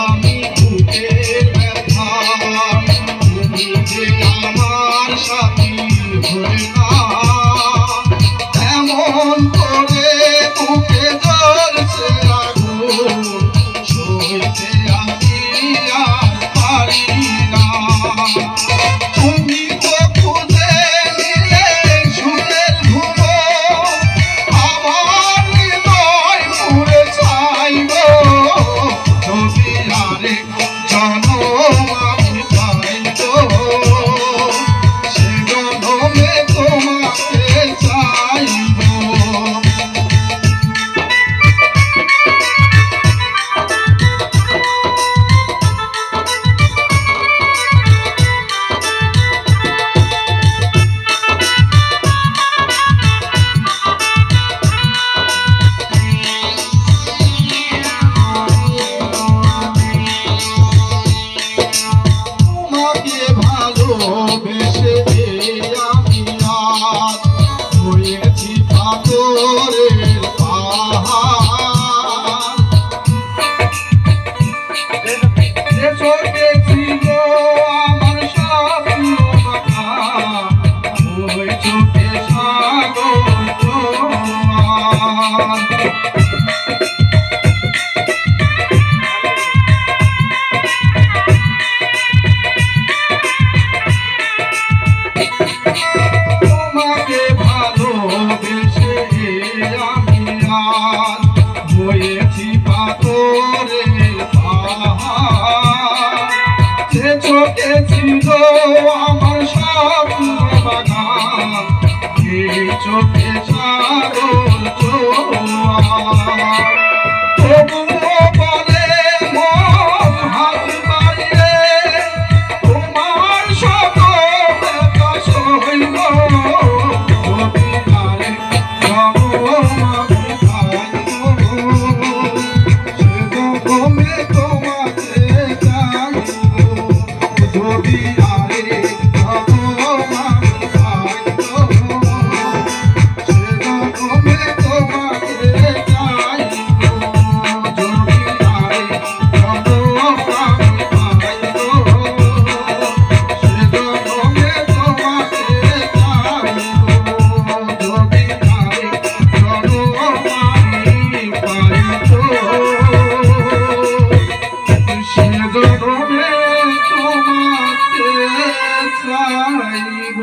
আমি বুকের ব্যথা তুমি যে আমার সাথী হয়ে না এমন করে বুকে জ্বলছে আগুন সইতে আমি আর পারি না তুমি তো খুঁজে নিলে সুরের ধুলো আমার হৃদয় পুড়ে ছাইব যদি আরেক জনম আমি পাইব সে জনমে তোমাকে চাইব ভালোবেসে আমি আজ হয়েছি পাথরের পাহাড় চোখে ছিল আমার স্বপ্ন কথা ওই চোখে সাগর তোমার তোমাকে ভালোবেসে আমি আজ হয়েছি পাথরের পাহাড় যে চোখে ছিল আমার স্বপ্ন বাগান এই চোখে সাগর জোয়ার তবুও বলে মন হাত বাড়িয়ে তোমার সকল সইব যদি আরেক জনম আমি পাইব সে জনমে তোমাকে চাইব যদি আরেক জনম আমি পাইব সে জনমে তোমাকে চাইব যদি আরেক জনম আমি পাইব সে জনমে তোমাকে চাইব যদি আরেক জনম আমি পাইব সে জনমে তোমাকে চাইব।